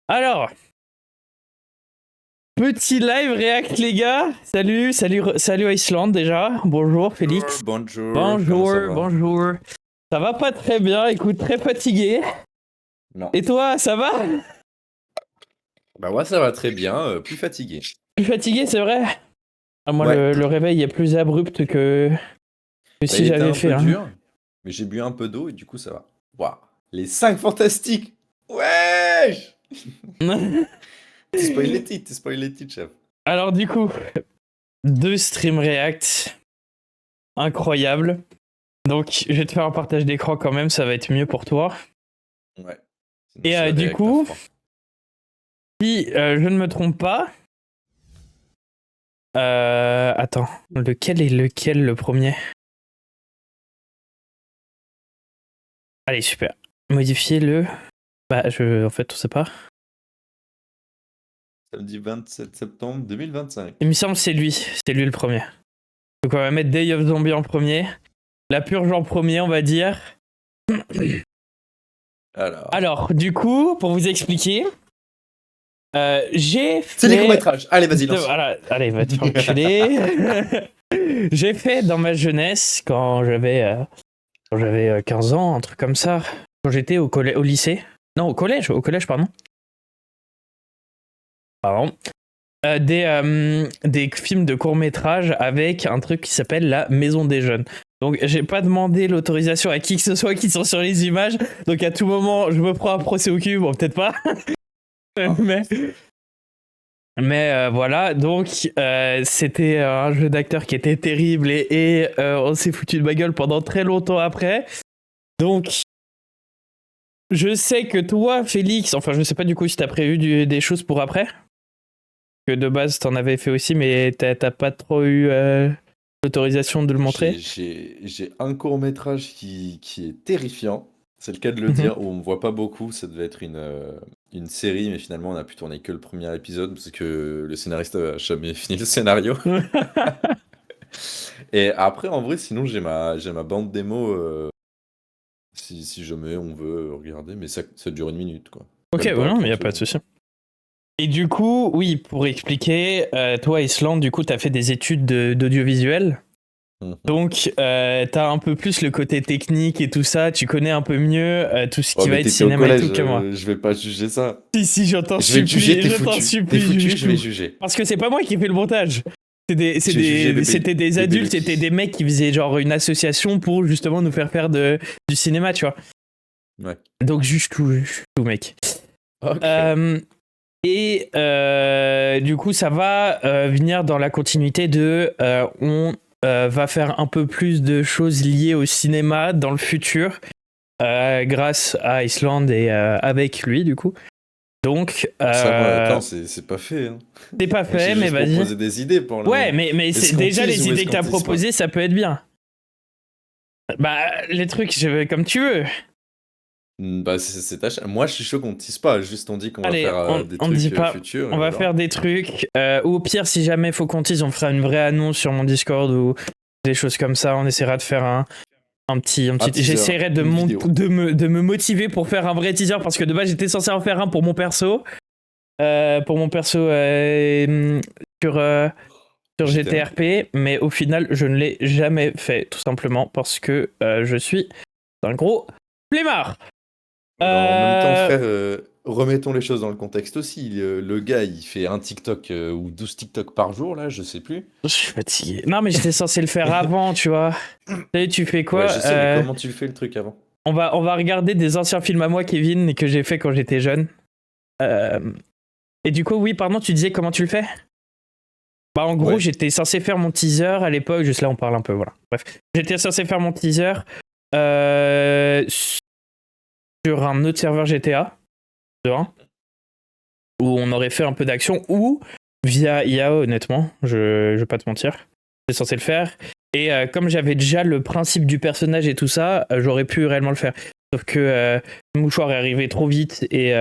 Alors, petit live react les gars. Salut Iceland déjà. Bonjour Félix. Bonjour. Bonjour. Ça va pas très bien, écoute, très fatigué. Non. Et toi, ça va? Bah moi ça va très bien, plus fatigué. Plus fatigué, c'est vrai? Moi, Ouais. le réveil est plus abrupt que si il était j'avais un fait. peu dur, mais j'ai bu un peu d'eau et du coup ça va. Waouh. Les 5 fantastiques. Wesh. Tu spoil les titres, chef. Alors du coup, 2 stream react. Incroyable. Donc, je vais te faire un partage d'écran quand même, ça va être mieux pour toi. Ouais. Sinon, Et je suis du avec coup, ta foi. si je ne me trompe pas... attends, lequel est lequel le premier? Allez, super. Modifier le... Bah, en fait, on sait pas. Samedi 27 septembre 2025. Il me semble que c'est lui le premier. Donc on va mettre Day of Zombie en premier. La purge en premier, on va dire. Alors, du coup, pour vous expliquer, j'ai fait... C'est les courts-métrages. Allez, vas-y, lance. Voilà, allez, va te faire enculer. J'ai fait dans ma jeunesse, quand j'avais 15 ans, un truc comme ça, quand j'étais au lycée. Non, au collège, pardon. Des films de court-métrage avec un truc qui s'appelle la Maison des Jeunes. Donc j'ai pas demandé l'autorisation à qui que ce soit qui sont sur les images, donc à tout moment je me prends un procès au cul, bon peut-être pas. mais voilà, donc c'était un jeu d'acteur qui était terrible et on s'est foutu de ma gueule pendant très longtemps après. Donc je sais que toi Félix, enfin je sais pas du coup si t'as prévu des choses pour après, que de base t'en avais fait aussi, mais t'as pas trop eu l'autorisation de le montrer. J'ai un court-métrage qui est terrifiant, c'est le cas de le dire, où on me voit pas beaucoup, ça devait être une série, mais finalement on a pu tourner que le premier épisode, parce que le scénariste a jamais fini le scénario. Et après, en vrai, sinon j'ai ma bande démo, si jamais on veut regarder, mais ça dure 1 minute, quoi. Ok, Même pas, non, mais 30 y a pas de secondes. souci. Et du coup, oui, pour expliquer, toi, Islande, du coup, t'as fait des études d'audiovisuel. Mhm. Donc, t'as un peu plus le côté technique et tout ça. Tu connais un peu mieux tout ce qui Oh, va mais être t'étais au cinéma et tout collège, que moi. je vais pas juger ça. Si, je t'en Je vais te juger, supplie, t'es je t'en foutu. supplie, T'es foutu, juge je vais tout. juger. Parce que c'est pas moi qui ai fait le montage. Je vais juger C'était des adultes, Lucky. c'était des mecs qui faisaient genre une association pour justement nous faire du cinéma, tu vois. Ouais. Donc, juge tout, mec. Ok. Et du coup, ça va venir dans la continuité de... on va faire un peu plus de choses liées au cinéma dans le futur, grâce à Iceland et avec lui, du coup. Donc... Ça, moi, attends, c'est pas fait. Hein. c'est pas Moi, j'ai fait, mais juste vas-y. proposé des idées pour le Ouais, moment. mais c'est Est-ce qu'on déjà tease les ou idées est-ce que qu'on t'as tease pas proposées, ça peut être bien. Bah, les trucs, je veux comme tu veux. Bah, c'est ta chaîne. Moi, je suis chaud qu'on tease pas. Juste, on dit qu'on va Allez, faire des on dit trucs pas. futurs. On Et va voilà. faire des trucs. Ou au pire, si jamais faut qu'on tease, on fera une vraie annonce sur mon Discord ou des choses comme ça. On essaiera de faire un petit teaser, j'essaierai de une vidéo. me motiver pour faire un vrai teaser parce que de base j'étais censé en faire un pour mon perso sur GTA. GTRP, mais au final je ne l'ai jamais fait, tout simplement parce que je suis un gros flemmard. Alors, en même temps, frère, remettons les choses dans le contexte aussi. Le gars, il fait un TikTok ou 12 TikTok par jour, là, je sais plus. Je suis fatigué. Non, mais j'étais censé le faire avant, tu vois. Tu fais quoi? Ouais, je sais, mais comment tu le fais le truc avant? On va regarder des anciens films à moi, Kevin, et que j'ai fait quand j'étais jeune. Et du coup, oui, pardon, tu disais comment tu le fais? Bah, en gros, Ouais. j'étais censé faire mon teaser à l'époque. Juste là, on parle un peu, voilà. Bref. J'étais censé faire mon teaser sur un autre serveur GTA 1, où on aurait fait un peu d'action, ou via IA, honnêtement, je vais pas te mentir. J'étais censé le faire. Et comme j'avais déjà le principe du personnage et tout ça, j'aurais pu réellement le faire. Sauf que le mouchoir est arrivé trop vite et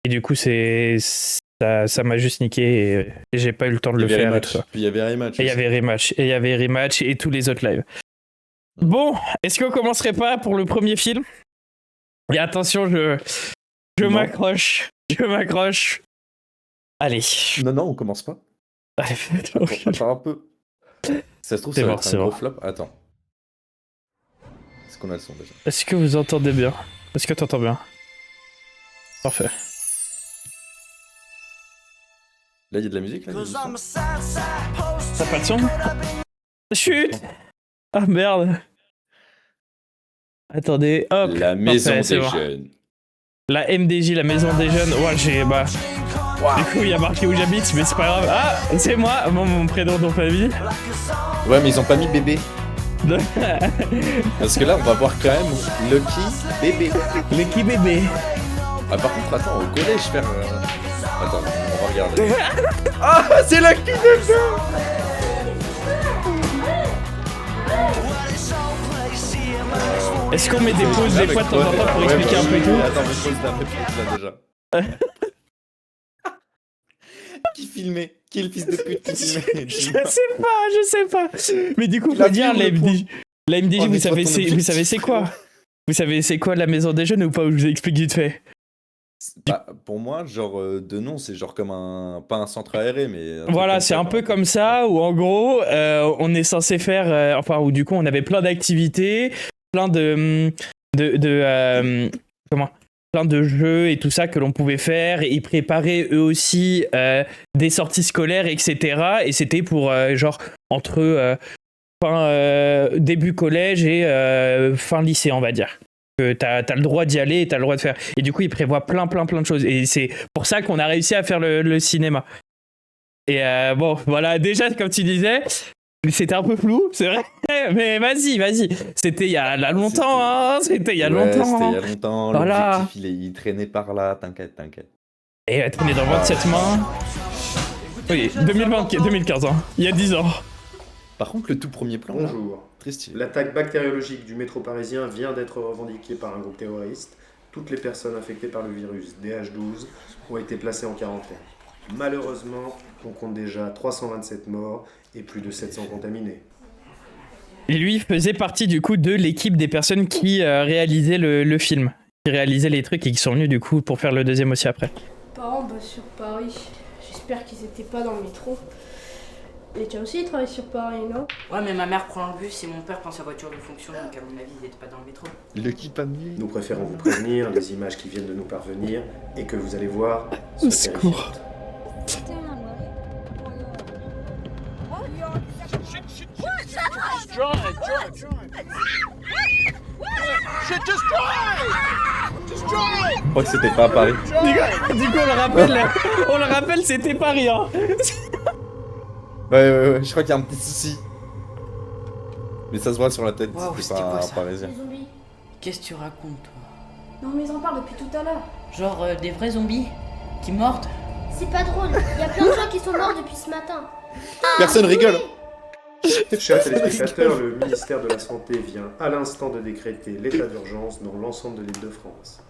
du coup, ça m'a juste niqué et j'ai pas eu le temps de le faire et tout ça. Puis il y avait rematch. Et il y avait rematch et tous les autres lives. Bon, est-ce qu'on commencerait pas pour le premier film? Et attention, je m'accroche. Je m'accroche. Allez. Non, on commence pas. Allez, Attends un peu. Ça se trouve, C'est ça va bon, être c'est un gros bon. flop. Attends. Est-ce qu'on a le son déjà? Est-ce que vous entendez bien? Est-ce que t'entends bien? Parfait. Là, il y a de la musique, là? il y a du son. T'as pas de son? Chut! Ah merde! Attendez, hop! La maison Parfait, c'est des bon. jeunes. La MDJ, la maison des jeunes. Ouais, j'ai. Bah. Du coup, il y a marqué où j'habite, mais c'est pas grave. Ah, c'est moi, mon prénom de famille. Ouais, mais ils ont pas mis bébé. Parce que là, on va voir quand même Lucky bébé. Lucky bébé. Ah, par contre, attends, au collège, faire. Attends, on va regarder. Ah, c'est Lucky bébé! Est-ce qu'on met des pauses des fois de temps en temps pour expliquer un peu tout? Attends, mais pause là déjà. Qui filmait? Qui est le fils de pute qui filmait? Je sais pas. Mais du coup, faut dire, la MDJ, Oh, vous savez c'est quoi? Vous savez c'est quoi la maison des jeunes ou pas? Je vous explique vite fait. Bah, pour moi, genre, de nom, c'est genre comme un. Pas un centre aéré, mais. Voilà, c'est un peu comme ça, où en gros, on est censé faire. Enfin, où du coup, on avait plein d'activités, plein comment? Plein de jeux et tout ça que l'on pouvait faire. Et ils préparaient eux aussi des sorties scolaires, etc. Et c'était pour, genre, entre début collège et fin lycée, on va dire. Que t'as le droit d'y aller et t'as le droit de faire. Et du coup, ils prévoient plein de choses. Et c'est pour ça qu'on a réussi à faire le cinéma. Et bon, voilà, déjà, comme tu disais, c'était un peu flou, c'est vrai. Mais vas-y. C'était il y a longtemps, hein. C'était il y a longtemps. C'était il y a longtemps. Voilà. L'objectif, il traînait par là. T'inquiète. Et elle traînait dans 27 mains. Oui, 2015, hein. Il y a 10 ans. Par contre, le tout premier plan. Bonjour. Très stylé. L'attaque bactériologique du métro parisien vient d'être revendiquée par un groupe terroriste. Toutes les personnes affectées par le virus DH12 ont été placées en quarantaine. Malheureusement, on compte déjà 327 morts et plus de 700 contaminés. Et lui faisait partie du coup de l'équipe des personnes qui réalisaient le film. Qui réalisaient les trucs et qui sont venus du coup pour faire le deuxième aussi après. Parents bossent sur Paris. J'espère qu'ils étaient pas dans le métro. Et toi aussi, ils travaillent sur Paris, non? Ouais, mais ma mère prend le bus et mon père prend sa voiture de fonction, donc à mon avis, ils étaient pas dans le métro. L'équipe a mis. Nous préférons vous prévenir, les images qui viennent de nous parvenir et que vous allez voir Au sont secours. terrifiantes. Je crois que c'était pas à Paris. Du coup, on le rappelle, c'était Paris, hein. Ouais, je crois qu'il y a un petit souci. Mais ça se voit sur la tête, Waouh, c'était c'était pas quoi, un ça parisien. Les zombies. Qu'est-ce que tu racontes, toi? Non, mais ils en parlent depuis tout à l'heure. Genre des vrais zombies qui mordent? C'est pas drôle, il y a plein de gens qui sont morts depuis ce matin. Personne rigole. Chers téléspectateurs, le ministère de la Santé vient à l'instant de décréter l'état d'urgence dans l'ensemble de l'Île-de-France.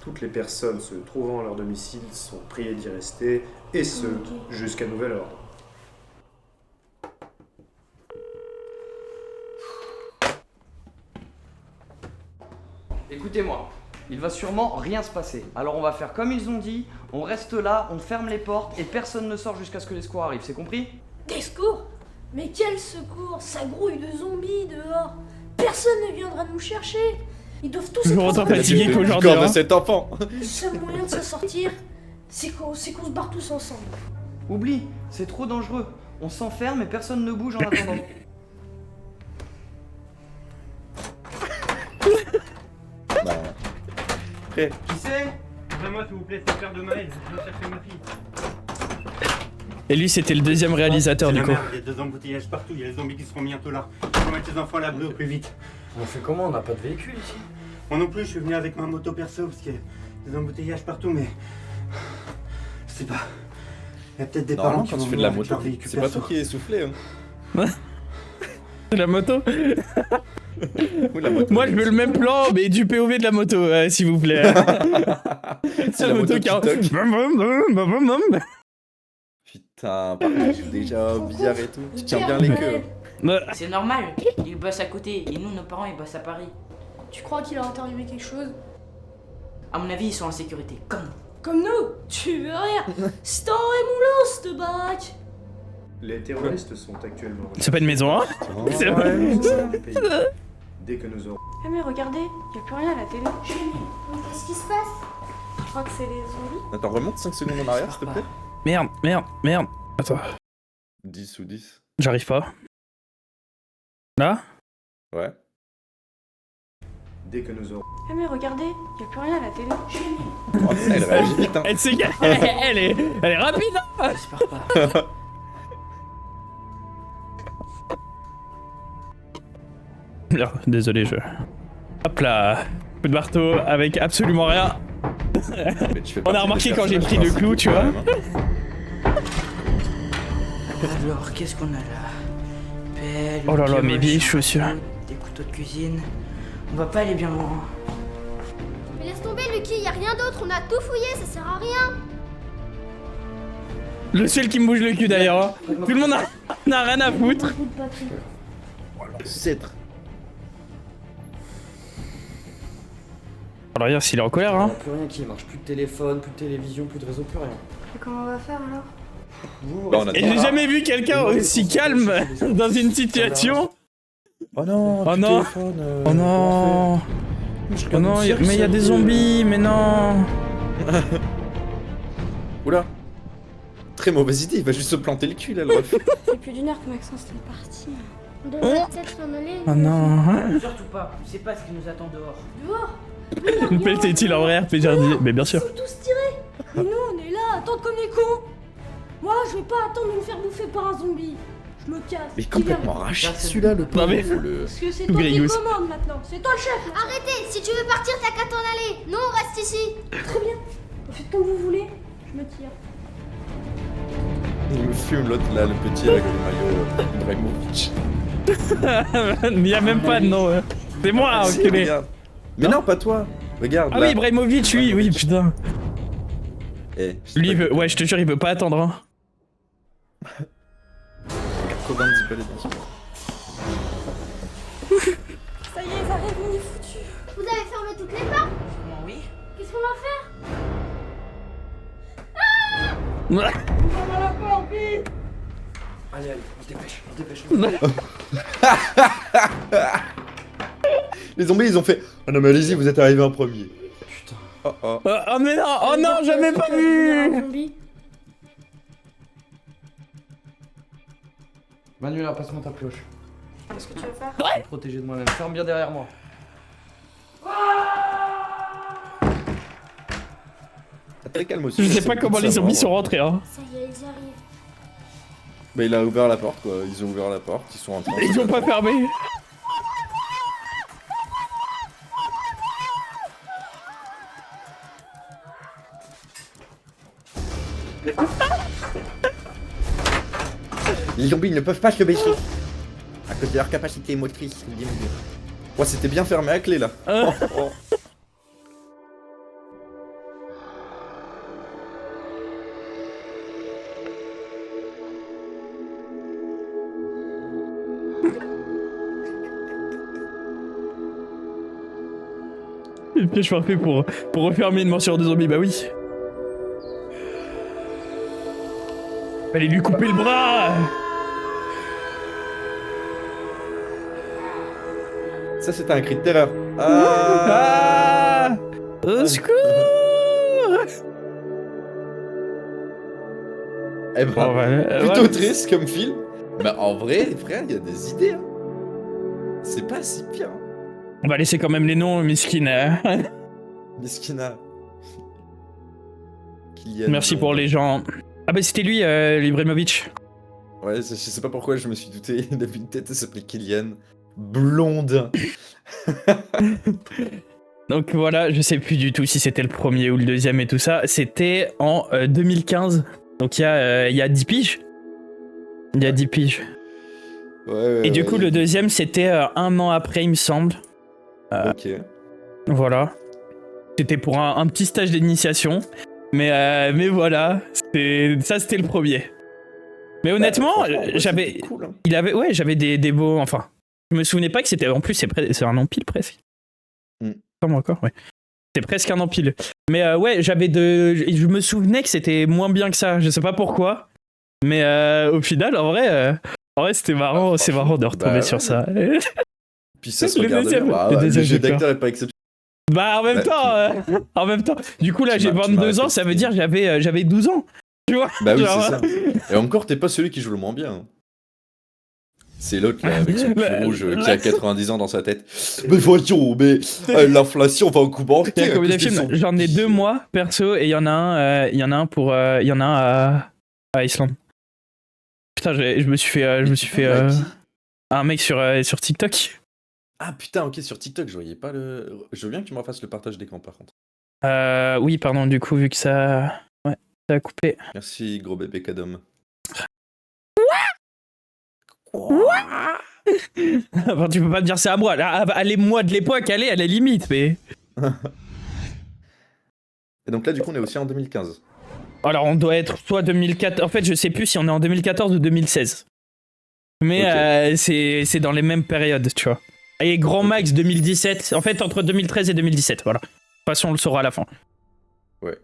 Toutes les personnes se trouvant à leur domicile sont priées d'y rester, et ce, jusqu'à nouvel ordre. Écoutez-moi, il va sûrement rien se passer. Alors on va faire comme ils ont dit, on reste là, on ferme les portes et personne ne sort jusqu'à ce que les secours arrivent, c'est compris? Des secours? Mais quel secours? Ça grouille de zombies dehors. Personne ne viendra nous chercher. Ils doivent tous Toujours être autant enfermés. fatigué Du qu'aujourd'hui. corps de Hein. cet enfant. Le seul moyen de s'en sortir, c'est qu'on se barre tous ensemble. Oublie, c'est trop dangereux. On s'enferme et personne ne bouge en attendant. Bah. Après, Qui c'est? Moi s'il vous plaît, c'est le père de Maël, je vais chercher ma fille. Et lui, c'était le deuxième réalisateur C'est du la coup. merde, il y a des embouteillages partout, il y a les zombies qui seront bientôt là. Il faut mettre les enfants à l'abri au plus vite. On fait comment? On n'a pas de véhicule ici. Moi non plus, je suis venu avec ma moto perso parce qu'il y a des embouteillages partout, mais. Je sais pas. Il y a peut-être des parents normalement, qui quand vont tu fais de venir la avec moto, leur véhicule c'est pas perso. toi qui est essoufflé. Hein. La moto. Oui, la moto. Moi, je veux le même plan, mais du POV de la moto, s'il vous plaît. C'est la moto qui toque. toque. Putain, par contre, j'ai déjà billard et tout. Tu tiens bien les queues. C'est normal, ils bossent à côté et nous, nos parents, ils bossent à Paris. Tu crois qu'il leur est arrivé quelque chose? À mon avis, ils sont en sécurité, comme nous. Comme nous, tu veux rire. C'est en émoulant cette baraque. Les terroristes sont actuellement... C'est pas une maison, hein? C'est vrai. Dès que nous aurons... Eh mais regardez, y a plus rien à la télé. Qu'est-ce qui se passe? Je crois que c'est les zombies. Attends, remonte 5 secondes en arrière, s'il te plaît. Merde. Attends, 10 ou 10. j'arrive pas. Là? Ouais. Dès que nous aurons... Eh mais regardez, y a plus rien à la télé. Oh, elle réagit vite, hein. Elle sait elle est rapide, hein? J'espère pas. Non, désolé, Hop là, coup de marteau avec absolument rien. Mais tu fais On a partie remarqué des quand j'ai personnages pris le clou, tu vois. principaux, quand même, Alors, qu'est-ce qu'on a là? Pelle, Oh là là, pioche, mes vieilles chaussures. des couteaux de cuisine. On va pas aller bien loin. Mais laisse tomber, Lucky, y a rien d'autre, on a tout fouillé, ça sert à rien. Le seul qui me bouge le cul d'ailleurs. Hein. Tout le monde n'a rien à foutre. hein. Le cèdre. Alors regarde s'il est en colère, hein. Plus rien qui marche, plus de téléphone, plus de télévision, plus de réseau, plus rien. Et comment on va faire alors? Vous, Bah, on a Et droit j'ai à- jamais vu quelqu'un aussi calme dans une situation. Oh non, Oh du non. téléphone, Oh non. Je Oh regarde non, une série, mais il y a des ça. zombies, mais non. Oula. Très mauvaise idée, il va juste se planter le cul là, le ref. Ça fait plus d'une heure que Maxence est parti. On devrait peut-être s'en aller. Oh non. Surtout pas, tu sais pas ce qui nous attend dehors. Dehors. Une pelle est-il en vrai RPG dit. Mais bien sûr. Ils sont tous tirés. Et nous, on est là, à attendre comme des cons. Moi, je vais pas attendre de me faire bouffer par un zombie. Je me casse. Mais Qui complètement vient arraché celui-là, le pauvre. mais- Le... Parce que c'est toi qui Grégousse. commande maintenant. C'est toi le chef. là. Arrêtez, si tu veux partir, t'as qu'à t'en aller. Nous, on reste ici. Très bien. Faites comme vous voulez. Je me tire. Il me fume l'autre là, le petit avec le maillot Ibrahimovic. Il y a même pas de nom. C'est moi, Si, enculé. regarde. Mais non, pas toi. Regarde. Ah là. oui, Ibrahimovic, oui, putain. Eh, je sais Lui, il pas veut... qui- ouais, je te jure, il veut pas attendre. Hein. Regarde Coban dit pas les bien sûr. Ça y est, j'arrive, on est foutu. Vous avez fermé toutes les portes. Comment oui? Qu'est-ce qu'on va faire? Allez, on se dépêche. Les zombies, ils ont fait. Oh non, mais allez-y, vous êtes arrivés en premier. Putain. Oh oh. Oh mais non, oh non, j'avais pas vu. Zombie. Manuela, passe-moi ta pioche. Qu'est-ce que tu vas faire? Je vais me protéger de moi-même. Ferme bien derrière moi. Très calme aussi. Je sais c'est pas le comment but de les savoir. zombies sont rentrés. Hein. Ça y est, ils arrivent. Bah, il a ouvert la porte quoi. Ils ont ouvert la porte, ils sont rentrés. Ils ont pas fermé. Les zombies ils ne peuvent pas se baisser. À cause de leur capacité motrice. Ouais, c'était bien fermé à clé là. Hein Oh, oh. Le piège parfait pour refermer une morsure de zombie, bah oui. Fallait lui couper le bras. Ça c'était un cri de terreur. Ah. Ah, au secours. Eh ben, Bon, bah, plutôt ouais. triste comme film. Mais en vrai, frère, il y a des idées. Hein. C'est pas si pire. Hein. On va laisser quand même les noms, miskin. Miskina. Kylian. Merci pour les gens. Ah bah c'était lui, Ibrahimovic. Ouais, je sais pas pourquoi je me suis douté. Il avait une tête, il s'appelait Kylian. Blonde. Donc voilà, je sais plus du tout si c'était le premier ou le deuxième et tout ça. C'était en 2015. Donc il y a 10 piges. Il y a 10 piges. Ouais, Et du coup, le deuxième, c'était un an après, il me semble. Ok. Voilà. C'était pour un petit stage d'initiation. Mais voilà, c'était le premier. Mais honnêtement, franchement, ouais, j'avais... c'était cool, hein. J'avais des beaux... Enfin, je me souvenais pas que c'était... En plus, c'est un an pile, presque. Mm. Comment encore, ouais. C'est presque un an pile. ouais, je me souvenais que c'était moins bien que ça. Je sais pas pourquoi. Mais au final, en vrai, c'était marrant. C'est marrant de retomber sur ça. Puis ça se Le regarde deuxième- bien. le Le deuxième, jeu j'ai peur. d'acteur est pas exceptionnel. Bah en même temps. Du coup là, Tu j'ai m'as 22 ans, ça veut dire j'avais 12 ans. Tu vois? Bah oui, Genre, c'est ça. Et encore, t'es pas celui qui joue le moins bien. Hein. C'est l'autre là, avec son pull rouge qui a 90 ans dans sa tête. Mais voyons, mais l'inflation va au coup banquer. Il y a combien de films? J'en ai 2 moi perso et il y en a un à Islande. Putain, je me suis fait un mec sur TikTok. Ah putain, ok, sur TikTok, je voyais pas le. Je veux bien que tu me refasses le partage d'écran par contre. Oui, pardon, du coup, vu que ça a coupé. Merci, gros bébé Kadom. Enfin, tu peux pas me dire c'est à moi. Allez, moi de l'époque, allez, à la limite, mais. Et donc là, du coup, on est aussi en 2015. Alors, on doit être soit 2014. En fait, je sais plus si on est en 2014 ou 2016. Mais c'est dans les mêmes périodes, tu vois. Et grand max 2017. En fait, entre 2013 et 2017, voilà. De toute façon, on le saura à la fin. Ouais.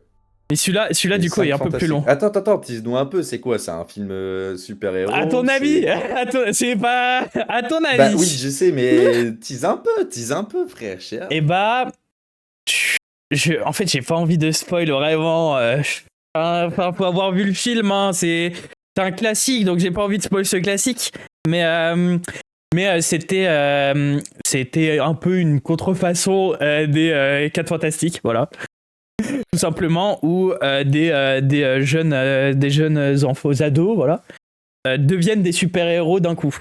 Et celui-là du coup, est un peu plus long. Attends, tease-nous un peu, c'est quoi? C'est un film super-héros? À ton avis c'est pas... À ton avis Bah oui, je sais, mais tease un peu, frère, cher. Et bah... En fait, j'ai pas envie de spoil, vraiment. Enfin, faut avoir vu le film, hein, c'est un classique, donc j'ai pas envie de spoil ce classique. Mais c'était un peu une contrefaçon des 4 Fantastiques, voilà. Tout simplement, où des jeunes enfants, ados, voilà, deviennent des super-héros d'un coup.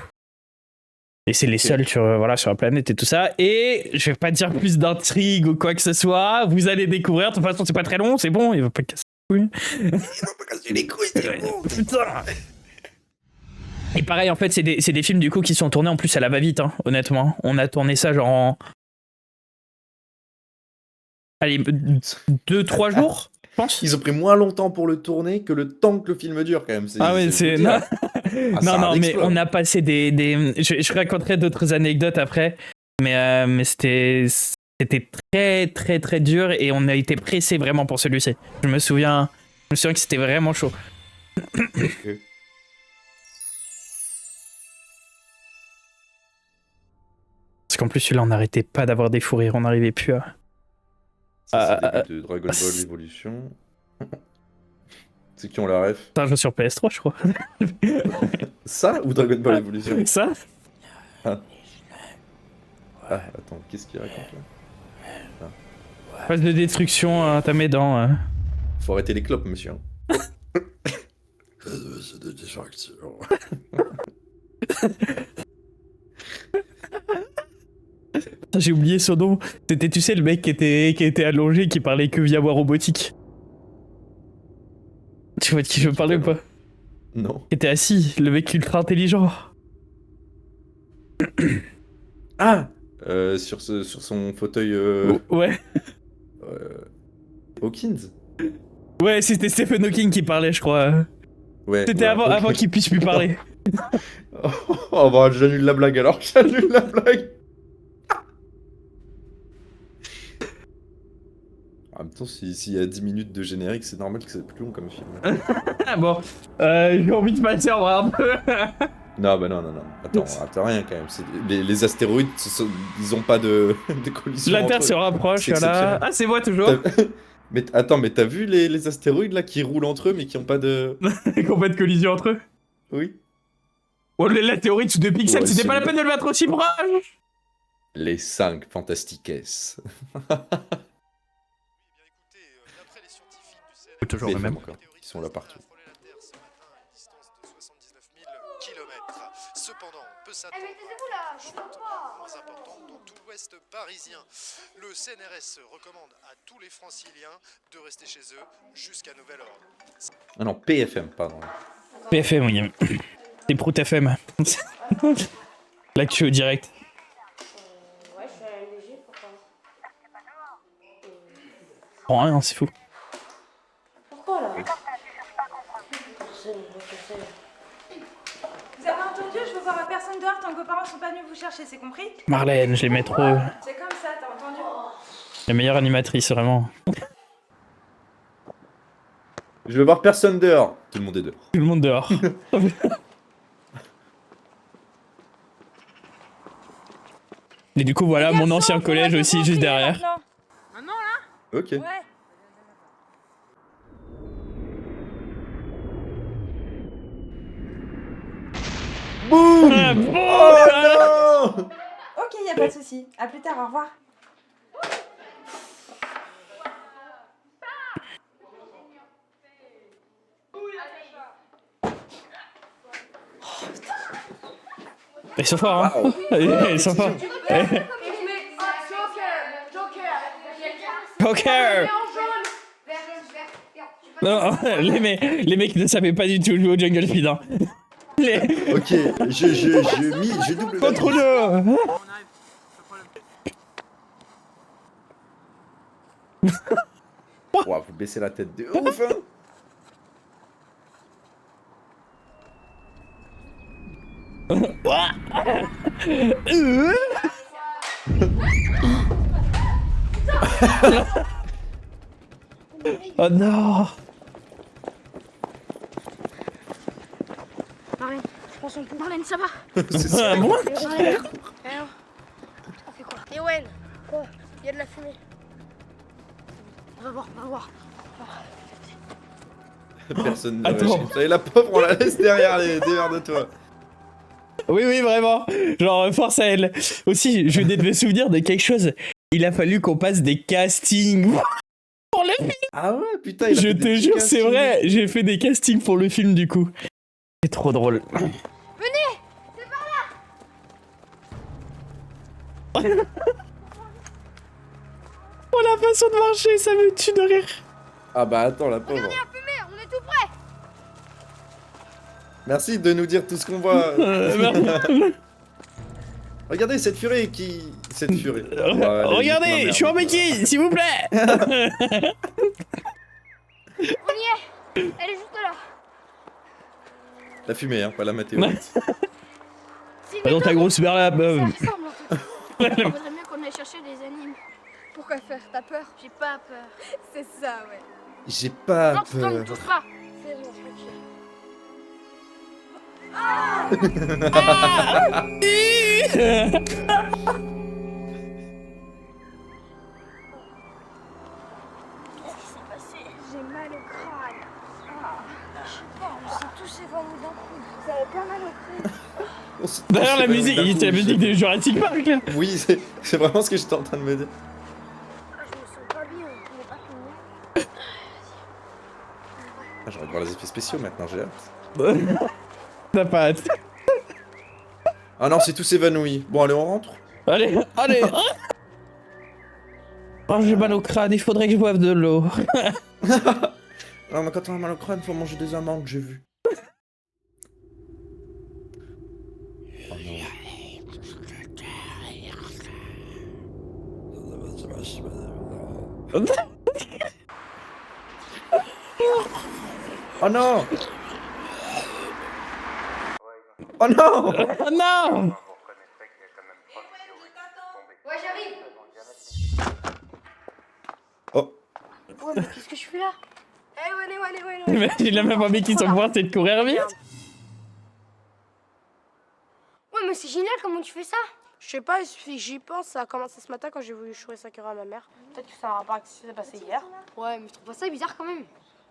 Et c'est les seuls sur la planète et tout ça. Et je vais pas dire plus d'intrigue ou quoi que ce soit. Vous allez découvrir. De toute façon, c'est pas très long, c'est bon. Il va pas casser les couilles. Il va pas casser les couilles, c'est bon. Putain. Et pareil, en fait, c'est des films du coup qui sont tournés en plus à la va-vite, hein, honnêtement. On a tourné ça genre en... Allez, 2-3 jours, je pense. Ils ont pris moins longtemps pour le tourner que le temps que le film dure, quand même. Ah ouais, c'est... Non, non, mais exploit. on a passé des... Je raconterai d'autres anecdotes après, mais c'était très, très, très dur et on a été pressé vraiment pour celui-ci. Je me souviens que c'était vraiment chaud. Okay. Parce qu'en plus, celui-là, on n'arrêtait pas d'avoir des fous rires, on n'arrivait plus à... Ça, c'est le début de Dragon Ball Evolution. C'est qui ont la ref? C'est un jeu sur PS3, je crois. Ça ou Dragon Ball Evolution? Ça? Ah, attends, qu'est-ce qu'il raconte là? Phase de destruction entamée dans... Faut arrêter les clopes, monsieur. C'est de distraction. J'ai oublié son nom. C'était, tu sais, le mec qui était allongé, qui parlait que via voix robotique. Tu vois de qui je parlais ou pas? Non. Qui était assis, le mec ultra intelligent. Ah sur son fauteuil... Ouais. Hawkins? Ouais, c'était Stephen Hawking qui parlait, je crois. Ouais. C'était avant qu'il puisse plus parler. Oh bah j'annule la blague alors, j'annule la blague. En même temps, s'il y a 10 minutes de générique, c'est normal que c'est plus long comme film. Bon, j'ai envie de passer en vrai un peu. Non, bah non. Attends, rien quand même. Les astéroïdes, ils ont pas de collision. La Terre se rapproche, voilà. Ah, c'est moi toujours. Mais attends, mais t'as vu les astéroïdes là qui roulent entre eux mais qui ont pas de... Qui ont pas de collision entre eux? Oui. Oh, la théorie de 2 pixels, Ouais, c'était c'est pas la vrai. peine de le mettre aussi proche. Les 5 Fantastiques. Toujours le même. Encore. Ils sont là partout. Cependant, on peut s'attendre à une chute moins importante dans tout l'ouest parisien. Le CNRS recommande à tous les franciliens de rester chez eux jusqu'à nouvel ordre. Ah non, PFM, pardon. PFM, oui. C'est Prout FM. L'actu au direct. Ouais, je suis à LG, pourquoi? Oh, rien, c'est fou. Pourquoi là? Vous avez entendu? Je veux voir personne dehors tant que vos parents sont pas venus vous chercher, c'est compris? Marlène, je l'aimais trop. C'est comme ça, t'as entendu? La meilleure animatrice, vraiment. Je veux voir personne dehors. Tout le monde est dehors. Tout le monde dehors. Et du coup, voilà, mon ancien collège aussi, juste derrière. Maintenant là. Ok. Ouais. Boum. Ah, bon, Oh non. Ok, y a pas de souci. À plus tard, au revoir. Ils sont forts, hein. Ils sont forts. Joker. Non, les mecs ne savaient pas du tout jouer au Jungle Speed, hein. Ok, je double. Contre deux. Ouah, vous baissez la tête de ouf, hein. Oh non. Marlène, je pense qu'on peut. Marlène, ça va? C'est ça. Ah, bon. Marlène. Alors, on fait quoi? Ewen, quoi? Il y a de la fumée. On va voir, on va voir. Personne ne Attends. va. Et la pauvre, on la laisse derrière les derrière de toi. Oui, oui, vraiment. Genre, force à elle. Aussi, je venais de me souvenir de quelque chose. Il a fallu qu'on passe des castings pour le film. Ah ouais, putain, il a Je fait te des jure, petits c'est castings. vrai. J'ai fait des castings pour le film, du coup. C'est trop drôle. Venez! C'est par là! Oh, la façon de marcher, ça me tue de rire. Ah bah attends, la pauvre. Regardez la fumée, on est tout près! Merci de nous dire tout ce qu'on voit. Merde. Regardez cette furie qui... Cette furie. Regardez, je suis en béquille, s'il vous plaît. On y est! Elle est juste là! La fumée, hein, pas la météorite. C'est Bah, dans ta grosse mère là, Ça meuf. ressemble un truc. Il faudrait mieux qu'on aille chercher des animes. Pourquoi faire? T'as peur? J'ai pas peur. C'est ça, ouais. J'ai pas Non, tu ne peur. touches pas. C'est bon, tranquille. Qu'est-ce qui s'est passé? J'ai mal au crâne. Je sais pas, on s'est tous évanouis d'un coup. Vous avez pas mal au crâne? D'ailleurs, la musique, c'est la musique de Jurassic Park là. Oui, c'est vraiment ce que j'étais en train de me dire. Ah, je me sens pas bien. On est pas fini. Ah, j'ai envie de voir les effets spéciaux maintenant, j'ai hâte. T'as pas hâte. Ah non, c'est tous évanoui. Bon, allez, on rentre. Allez, allez. Oh, j'ai mal au crâne, il faudrait que je boive de l'eau. Non, mais quand on a mal au crâne, faut manger des amandes, j'ai vu. Oh non. Oh non! Oh non! Oh non! Ouais, j'arrive. Oh. Ouais, mais qu'est-ce que je fais là? Ouais. Imagine la même envie qui son pouvoir, c'est de courir vite. Ouais, mais c'est génial, comment tu fais ça? Je sais pas, j'y pense, ça a commencé ce matin quand j'ai voulu chourer Sakura à ma mère. Peut-être que ça a un rapport avec ce qui s'est passé hier. Ouais, mais je trouve pas ça bizarre quand même.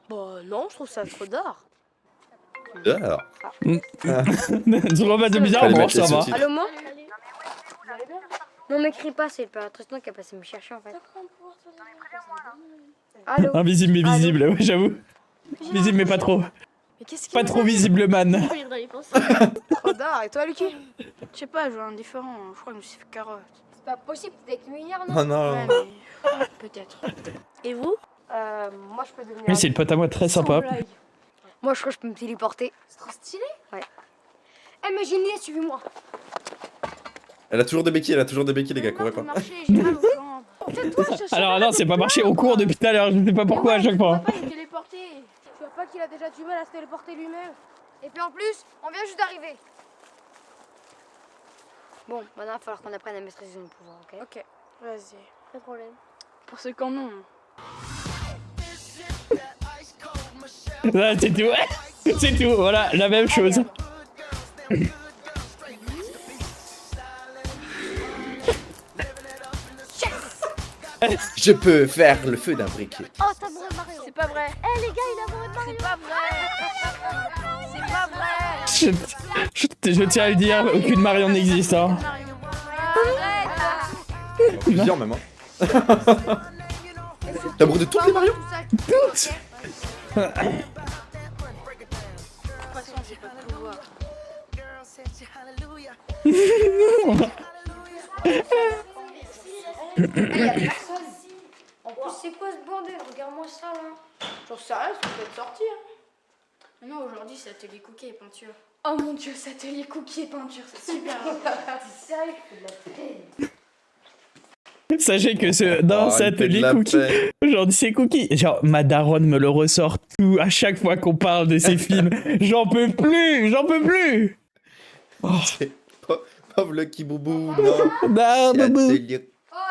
Bah non, je trouve ça trop d'art. Dehors. Tu vois pas de bizarre, Fallait bon, mettre les ça va. sous-titres. Allô, moi? Non, m'écris pas, c'est le père Tristan qui a passé me chercher en fait. Allô? Invisible mais visible, ouais, j'avoue. Visible mais pas trop. Mais qu'est-ce Pas trop visible, man. Trop d'art, et toi, Lucky? Je sais pas, je vois un différent, je crois que je me suis fait carotte. C'est pas possible, t'es avec Milliard, non? Oh non. Ouais, mais... peut-être. Et vous? Moi, je peux devenir... Oui, c'est une pote à moi très sympa. Moi, je crois que je peux me téléporter. C'est trop stylé. Ouais. Eh, mais j'ai une idée, suivez-moi. Elle a toujours des béquilles, les gars, courez pas. J'ai mal aux jambes. C'est toi, je Alors non, c'est pas marché au cours depuis tout à l'heure, je sais pas pourquoi à chaque fois. Papa, il est téléporté. Tu vois pas qu'il a déjà du mal à se téléporter lui-même? Et puis en plus, on vient juste d'arriver. Bon, maintenant, il va falloir qu'on apprenne à maîtriser nos pouvoirs, ok? Ok, vas-y. Pas de problème. Pour ceux qui en ont. Là, c'est tout. C'est tout, voilà, la même chose. Je peux faire le feu d'un briquet. Oh, t'as amoureux de Mario. C'est pas vrai. Eh les gars, il est amoureux de Mario. C'est pas vrai. C'est pas vrai. Je tiens à le dire, aucune Marion n'existe. Hein. Plusieurs même. Hein. T'as amoureux de toutes les Marion? Toutes. En plus, c'est quoi ce bordel? Regarde-moi ça là. J'en sais rien, ça peut être sorti. Mais non, aujourd'hui, c'est atelier cookie et peinture. Oh mon dieu, c'est atelier cookie et peinture, c'est super. T'es sérieux? Faut de la peine. Sachez que dans cet atelier cookie, peine. aujourd'hui c'est cookie. Genre, ma daronne me le ressort tout à chaque fois qu'on parle de ces films. J'en peux plus, j'en peux plus. Oh. Pauvre Lucky Boubou, non. Non, C'est boubou. atelier...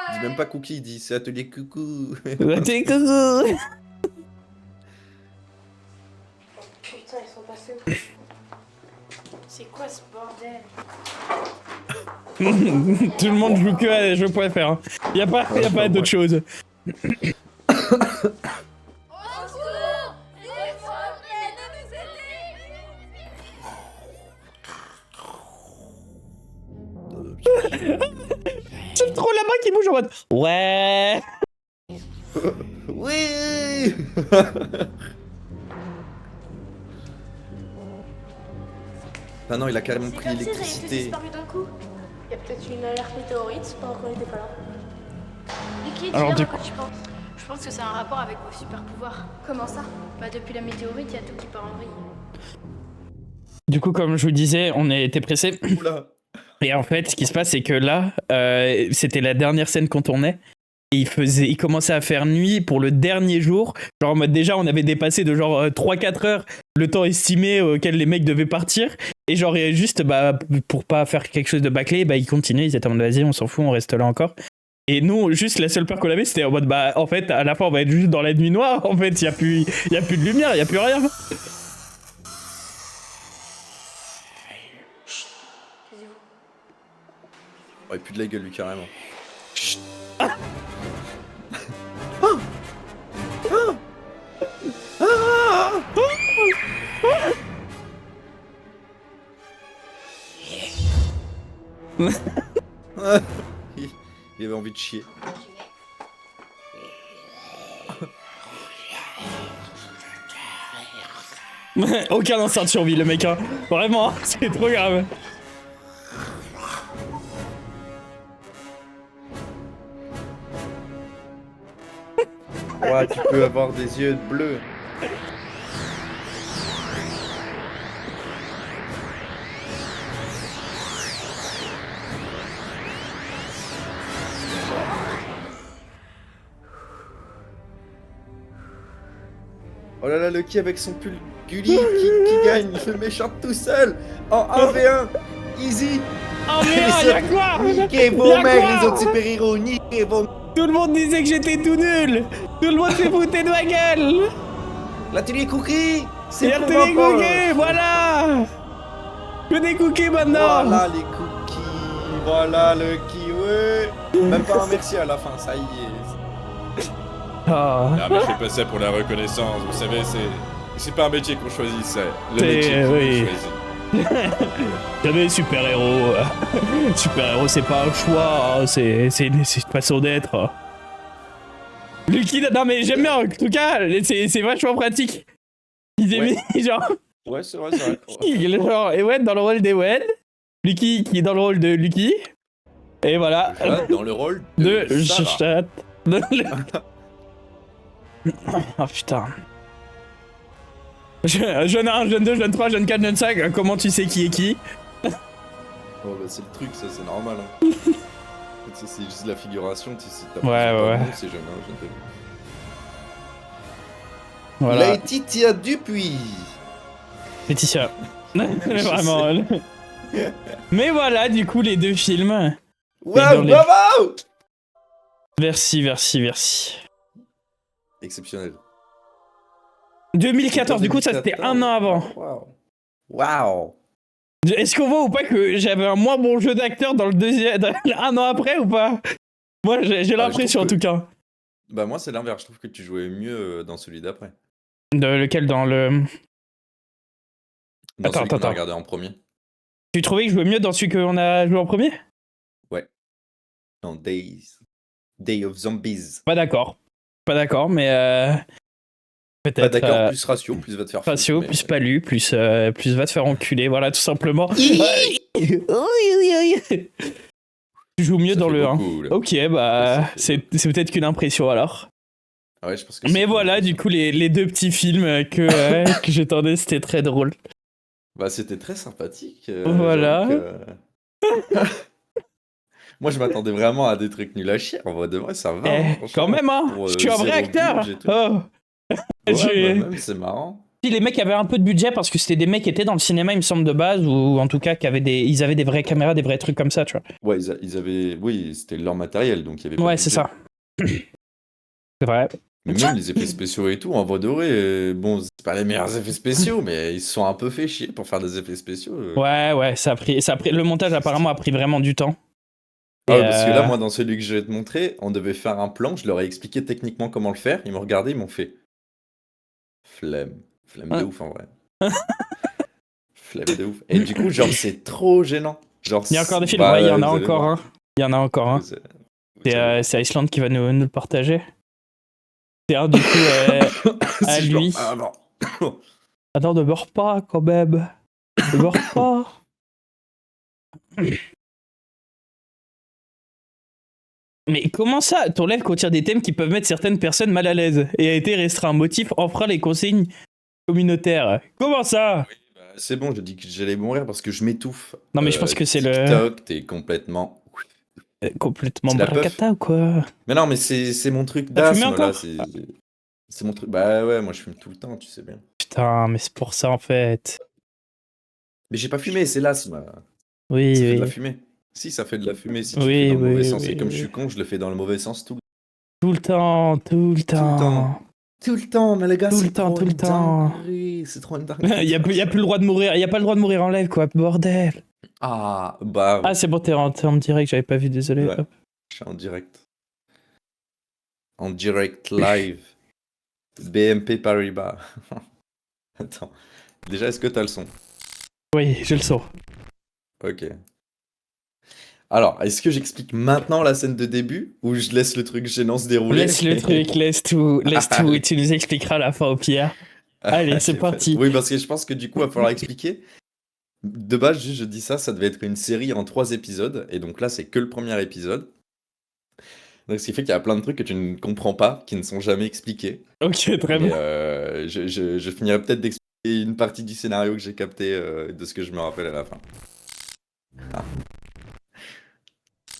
Il dit même pas cookie, il dit c'est atelier coucou. Atelier coucou. Putain, ils sont passés où? C'est quoi ce bordel? Tout le monde joue que à jeux.fr. Hein. Y a pas d'autre chose. J'aime trop la main qui bouge en mode. Ouais. Oui. Ah non, il a carrément pris l'électricité. Disparu d'un coup. Il y a peut-être une alerte météorite pendant qu'on était pas là. Et qui Alors, dis-le du quand tu penses? Je pense que c'est un rapport avec vos super pouvoirs. Comment ça? Bah depuis la météorite, il y a tout qui part en vrille. Du coup, comme je vous disais, on était pressés. Oula. Et en fait, ce qui se passe, c'est que là, c'était la dernière scène qu'on tournait. Et il commençait à faire nuit pour le dernier jour. Genre en mode déjà, on avait dépassé de genre 3-4 heures le temps estimé auquel les mecs devaient partir. Et genre juste, bah, pour pas faire quelque chose de bâclé, bah, ils continuaient. Ils étaient en mode vas-y, on s'en fout, on reste là encore. Et nous, juste la seule peur qu'on avait, c'était en mode bah, en fait, à la fin, on va être juste dans la nuit noire. En fait, il y a plus de lumière, il y a plus rien. Oh, il pue de la gueule lui carrément. Il avait envie de chier. Aucun instinct de survie, le mec, hein. Vraiment, c'est trop grave. Ouais, tu peux avoir des yeux bleus. Oh là là, Lucky avec son pull Gulli qui gagne le méchant tout seul en 1v1. Easy. Oh merde, y'a quoi? Niquez vos mères, les autres super-héros, niquez vos... Tout le monde disait que j'étais tout nul. Tout le monde s'est fouté de ma gueule. L'atelier cookie, c'est pour L'atelier ma poche. cookie, voilà. Que des cookies maintenant. Voilà les cookies, voilà Lucky, ouais. Même pas un merci à la fin, ça y est. Oh. Ah mais je fais pas ça pour la reconnaissance, vous savez, c'est pas un métier qu'on choisit, c'est le métier qu'on choisit. Jamais super-héros. Super-héros, c'est pas un choix, hein, c'est une façon d'être. Lucky, non mais j'aime bien, en tout cas, c'est vachement pratique. Il est mis, genre... Ouais, c'est vrai, c'est vrai. Il est genre Ewen dans le rôle d'Ewen, Lucky qui est dans le rôle de Lucky, et voilà. Dans le rôle de Sarah. Oh putain. Jeune 1, jeune 2, jeune 3, jeune 4, jeune 5, comment tu sais qui est qui? Oh bah c'est le truc, ça c'est normal. Hein. Ça c'est juste la figuration, tu sais, t'as ouais. C'est jeune 1, jeune 2. Voilà. Laetitia Dupuis. Laetitia. Vraiment. Mais voilà, du coup, les deux films. Waouh, bravo! Merci. Exceptionnel. 2014, du coup, ça c'était un an avant. Waouh. Est-ce qu'on voit ou pas que j'avais un moins bon jeu d'acteur dans le deuxième, un an après ou pas? Moi, j'ai l'impression en tout cas. Bah, moi, c'est l'inverse. Je trouve que tu jouais mieux dans celui d'après. Lequel dans le. Dans celui qu'on a Attends. regardé en premier. Tu trouvais que je jouais mieux dans celui qu'on a joué en premier? Ouais. Dans Day of Zombies. Pas d'accord, mais peut-être. Pas d'accord, plus ratio, plus va te faire ratio, foutre, plus palu, plus va te faire enculer, voilà, tout simplement. Tu joues mieux Ça dans fait le 1. beaucoup, là. Ok, bah, c'est peut-être qu'une impression alors. Ah ouais, je pense que Mais voilà, du coup, les deux petits films que j'attendais, c'était très drôle. Bah, c'était très sympathique. Voilà. Moi, je m'attendais vraiment à des trucs nuls à chier. En vrai de vrai, ça va. Hein, Quand même, hein. pour, Je suis un vrai zéro acteur. budget et tout. Oh. Ouais, bah, même, c'est marrant. Si les mecs avaient un peu de budget parce que c'était des mecs qui étaient dans le cinéma, il me semble, de base, ou en tout cas ils avaient des vraies caméras, des vrais trucs comme ça, tu vois. Ouais, ils avaient. Oui, c'était leur matériel, donc il y avait. Ouais, pas de c'est budget. ça. C'est vrai. Mais même les effets spéciaux et tout, en vrai de vrai, bon, c'est pas les meilleurs effets spéciaux, mais ils se sont un peu fait chier pour faire des effets spéciaux. Ouais, ça a pris. Le montage apparemment a pris vraiment du temps. Ah ouais, parce que là, moi, dans celui que je vais te montrer, on devait faire un plan, je leur ai expliqué techniquement comment le faire, ils m'ont regardé, ils m'ont fait. Flemme de ouf en vrai. Flemme de ouf. Et du coup, genre, c'est trop gênant. Genre, Il y a encore des films, bah, ouais, il y en a vous allez encore voir. un. Il y en a encore un. C'est Iceland qui va nous le partager. C'est un du coup à Si je lui. Ah non. Attends, ne meurs pas quand même. Ne meurs pas. Mais comment ça, ton live contient des thèmes qui peuvent mettre certaines personnes mal à l'aise et a été restreint. Motif enfreint les consignes communautaires. Comment ça? C'est bon, je dis que j'allais mourir parce que je m'étouffe. Non, mais je pense que c'est le. TikTok, t'es complètement. Complètement C'est la puff. bracata ou quoi? Mais non, mais c'est mon truc T'as fumé d'asthme là. encore? C'est mon truc. Bah ouais, moi je fume tout le temps, tu sais bien. Putain, mais c'est pour ça en fait. Mais j'ai pas fumé, c'est l'asthme. Oui, Ça fait oui. de la fumée. Si, ça fait de la fumée si tu le Oui, fais dans le oui, mauvais sens. oui, Et comme oui. je suis con, je le fais dans le mauvais sens tout le Tout le temps, tout le temps. Tout le temps, mais les gars, Tout le c'est temps, trop tout le une temps. dinguerie, c'est trop une Il dinguerie. y a plus le droit de mourir, il y a pas le droit de mourir en live quoi, bordel. Ah, bah, Ah, c'est bon, t'es en direct, j'avais pas vu, désolé. ouais, Hop. je suis en direct. En direct live. BNP Paribas. Attends. Déjà, est-ce que t'as le son? Oui, j'ai le son. Ok. Alors, est-ce que j'explique maintenant la scène de début ou je laisse le truc gênant se dérouler? Laisse le truc, laisse tout, et tu nous expliqueras à la fin au pire. Allez, c'est parti. Oui, parce que je pense que du coup, il va falloir expliquer. De base, juste, je dis ça, ça devait être une série en 3 épisodes, et donc là, c'est que le premier épisode. Donc, ce qui fait qu'il y a plein de trucs que tu ne comprends pas, qui ne sont jamais expliqués. Ok, très Mais bien. je finirai peut-être d'expliquer une partie du scénario que j'ai capté de ce que je me rappelle à la fin. Ah.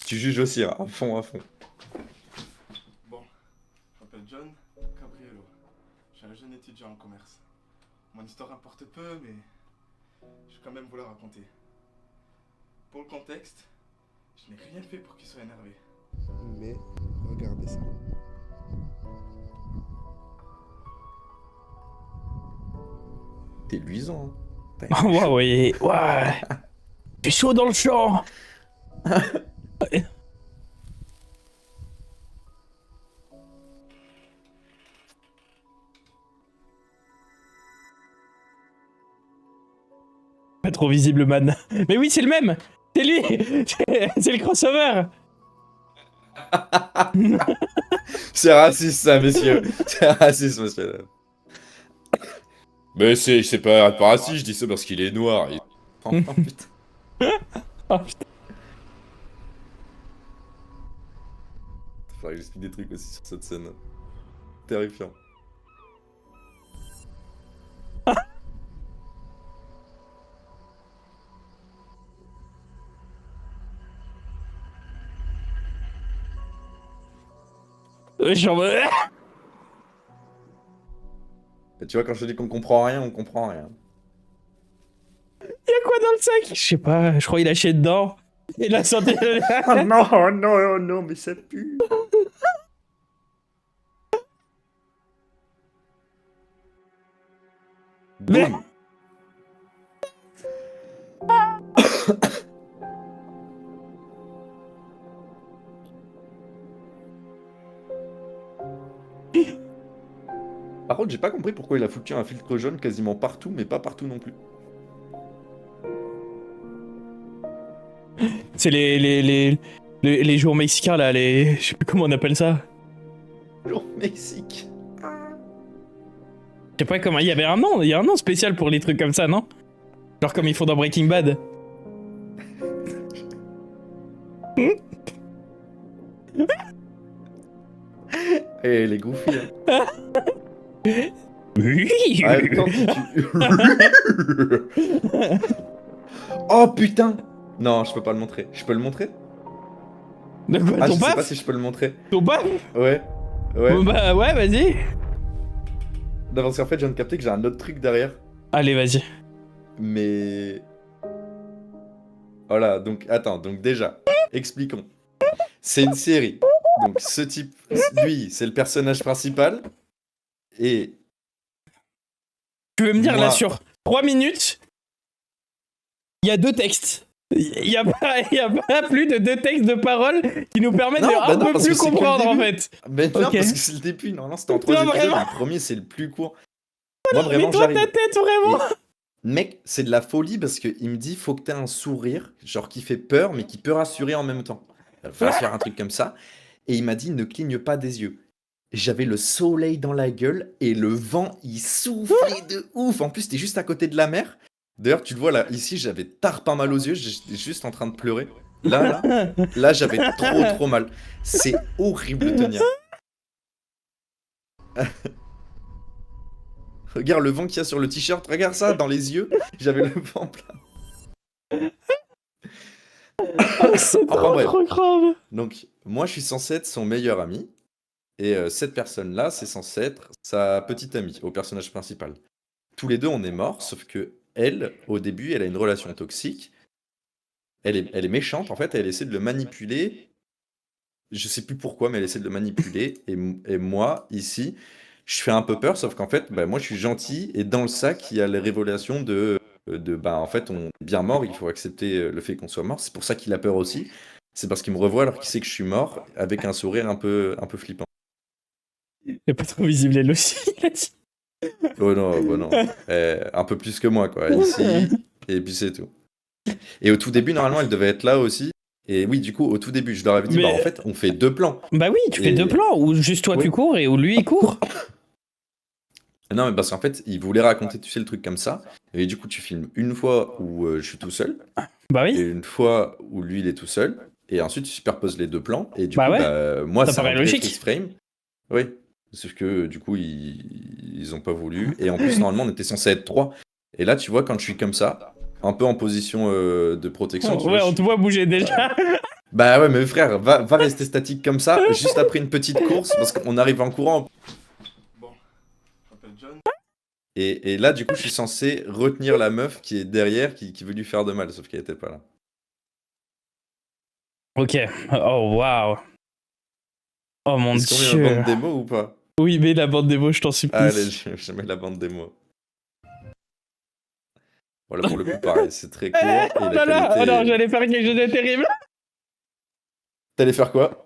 Tu juges aussi, hein, à fond, à fond. Bon, je m'appelle John Cabriello. Je suis un jeune étudiant en commerce. Mon histoire importe peu, mais je vais quand même vous la raconter. Pour le contexte, je n'ai rien fait pour qu'il soit énervé. Mais regardez ça. T'es luisant. Hein. Ouais, ouais, ouais. T'es chaud dans le champ. Pas trop visible, man. Mais oui, c'est le même. C'est lui. C'est le crossover. C'est raciste, ça, messieurs. C'est raciste, monsieur. Mais c'est pas raciste, je dis ça parce qu'il est noir. Oh putain. Oh putain. Faudrait que j'explique des trucs aussi sur cette scène. Terrifiant. Genre... Et tu vois, quand je te dis qu'on comprend rien, on comprend rien. Y'a quoi dans le sac? Je sais pas, je crois qu'il a chié dedans. Il a senti... Oh non, oh non, oh non, mais ça pue. Mais- boum. Par contre, j'ai pas compris pourquoi il a foutu un filtre jaune quasiment partout, mais pas partout non plus. C'est les jours mexicains là, je sais plus comment on appelle ça. Jour Mexique. Je sais pas comment, il y a un nom spécial pour les trucs comme ça, non? Genre comme ils font dans Breaking Bad. Et les goofy, hein. Oui. Ah, quand Oh putain. Non, je peux pas le montrer. Je peux le montrer? De quoi, Ah, ton je sais paf? pas si je peux le montrer. Ton paf? Ouais. Ouais. Bah ouais, vas-y. Non, parce qu'en fait, je viens de capter que j'ai un autre truc derrière. Allez, vas-y. Mais... Voilà, donc attends, donc déjà, expliquons. C'est une série. Donc ce type, lui, c'est le personnage principal. Et... Tu veux me dire Moi- là sur 3 minutes, il y a 2 textes. Il y a pas plus de 2 textes de paroles qui nous permettent Non, de bah un non, peu parce que plus c'est que le comprendre en début. fait. Mais non, Ok. parce que c'est le début. Non, c'était en 3 Non, épisodes. vraiment. Le premier, c'est le plus court. Moi, Mais vraiment, toi, j'arrive. ta tête, vraiment. Mec, c'est de la folie parce qu'il me dit faut que t'aies un sourire, genre qui fait peur, mais qui peut rassurer en même temps. Il va faire un truc comme ça. Et il m'a dit ne cligne pas des yeux. J'avais le soleil dans la gueule et le vent, il soufflait de ouf. En plus, t'es juste à côté de la mer. D'ailleurs, tu le vois là, ici, j'avais tarpin mal aux yeux, j'étais juste en train de pleurer. Là, j'avais trop mal. C'est horrible de tenir. Regarde le vent qu'il y a sur le t-shirt, regarde ça dans les yeux. J'avais le vent plein. C'est Enfin, bref. trop grave. Donc, moi, je suis censé être son meilleur ami. Et cette personne-là, c'est censé être sa petite amie, au personnage principal. Tous les deux, on est morts, sauf que elle, au début, elle a une relation toxique. Elle est méchante, en fait, elle essaie de le manipuler. Je sais plus pourquoi, mais elle essaie de le manipuler. Et moi, ici, je fais un peu peur, sauf qu'en fait, bah, moi, je suis gentil. Et dans le sac, il y a les révélations bah, en fait, on est bien mort, il faut accepter le fait qu'on soit mort. C'est pour ça qu'il a peur aussi. C'est parce qu'il me revoit alors qu'il sait que je suis mort, avec un sourire un peu flippant. Il est pas trop visible elle aussi. Oh non, bah non. Un peu plus que moi, quoi. Ici, et puis c'est tout. Et au tout début, normalement, elle devait être là aussi. Et oui, du coup, au tout début, je leur avais dit, Mais- bah en fait, on fait 2 plans. Bah oui, tu fais Et- 2 plans où juste toi Oui. tu cours et où lui il court. Non, mais parce qu'en fait, ils voulaient raconter, tu sais, le truc comme ça. Et du coup, tu filmes une fois où je suis tout seul, Bah et oui. une fois où lui, il est tout seul. Et ensuite, tu superposes les 2 plans. Et du Bah coup, ouais. bah, moi, Ça ça paraît remplit les logique. freeze frames. Oui. Sauf que du coup, ils ont pas voulu. Et en plus, normalement, on était censé être 3. Et là, tu vois, quand je suis comme ça, un peu en position de protection. tu Ouais, vois, on te voit bouger déjà. Bah ouais, mais frère, va rester statique comme ça, juste après une petite course, parce qu'on arrive en courant. Bon, je m'appelle John. Et là, du coup, je suis censé retenir la meuf qui est derrière, qui veut lui faire de mal, sauf qu'elle était pas là. Ok. Oh waouh. Oh mon Est-ce qu'on met dieu. la bande démo ou pas? Oui, mais la bande démo, je t'en supplie. Allez, je mets la bande démo. Voilà, pour le coup, pareil, c'est très court. Et Oh la là là, qualité... oh non, j'allais faire quelque chose de terrible. T'allais faire quoi?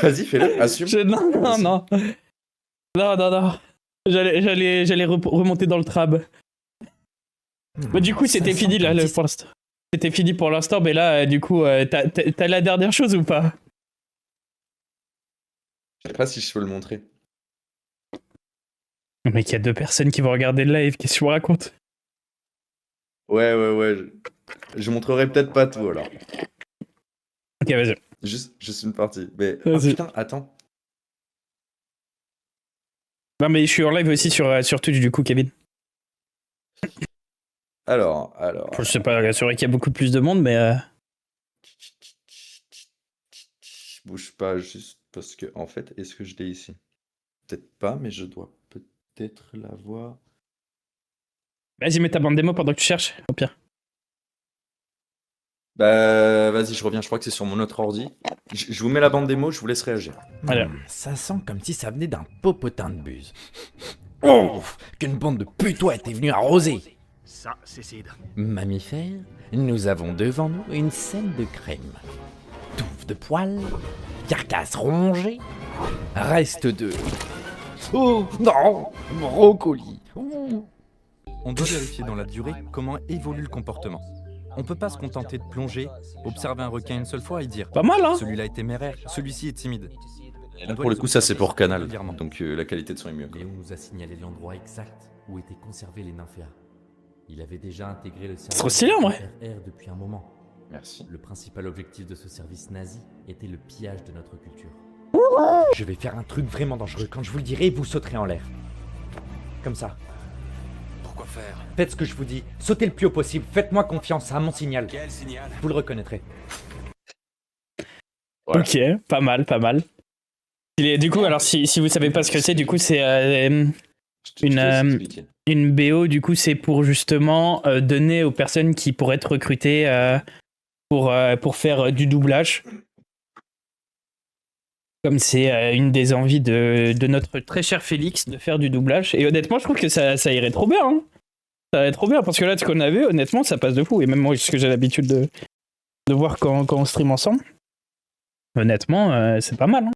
Vas-y, fais-le, assume. Non, non, non. Non, non, non. J'allais remonter dans le trab. Bah, du coup, c'était fini là, pour l'instant. C'était fini pour l'instant, mais là, du coup, t'as la dernière chose ou pas? Je sais pas si je peux le montrer. Mec, il y a 2 personnes qui vont regarder le live, qu'est-ce que tu me racontes? Ouais. Je montrerai peut-être pas tout alors. Ok, vas-y. Juste une partie. Mais ah, Vas-y. putain, attends. Non, mais je suis en live aussi sur Twitch, du coup, Kevin. Alors. Je sais pas, c'est vrai qu'il y a beaucoup plus de monde, mais. Bouge pas juste parce que, en fait, est-ce que je l'ai ici? Peut-être pas, mais je dois peut-être l'avoir. Vas-y, mets ta bande démo pendant que tu cherches, au pire. Bah, vas-y, je reviens. Je crois que c'est sur mon autre ordi. Je vous mets la bande démo, je vous laisse réagir. Allez. Ça sent comme si ça venait d'un popotin de buse. Oh, qu'une bande de putois était venue arroser. Ça, c'est Cidre. Mammifères, nous avons devant nous une scène de crème. Touffe de poils, carcasse rongée, reste de... Oh non, brocoli. On doit vérifier dans la durée comment évolue le comportement. On peut pas se contenter de plonger, observer un requin une seule fois et dire pas mal, hein. Celui-là est téméraire, celui-ci est timide. Là, pour le coup, ça c'est pour Canal, donc la qualité de son est mieux. Léon nous a signalé l'endroit exact où étaient conservés les nymphéas. Il avait déjà intégré le trop stylé, en vrai. RR depuis un moment. Merci. Le principal objectif de ce service nazi était le pillage de notre culture. Je vais faire un truc vraiment dangereux. Quand je vous le dirai, vous sauterez en l'air. Comme ça. Pourquoi faire? Faites ce que je vous dis. Sautez le plus haut possible. Faites-moi confiance à mon signal. Quel signal? Vous le reconnaîtrez. Voilà. Ok, pas mal, pas mal. Du coup, alors si vous savez pas ce que c'est, du coup c'est une BO, du coup c'est pour justement donner aux personnes qui pourraient être recrutées pour faire du doublage. Comme c'est une des envies de notre très cher Félix de faire du doublage. Et honnêtement, je trouve que ça irait trop bien. Hein. Ça irait trop bien parce que là, ce qu'on avait, honnêtement, ça passe de fou. Et même moi, ce que j'ai l'habitude de voir quand on stream ensemble. Honnêtement, c'est pas mal. Hein.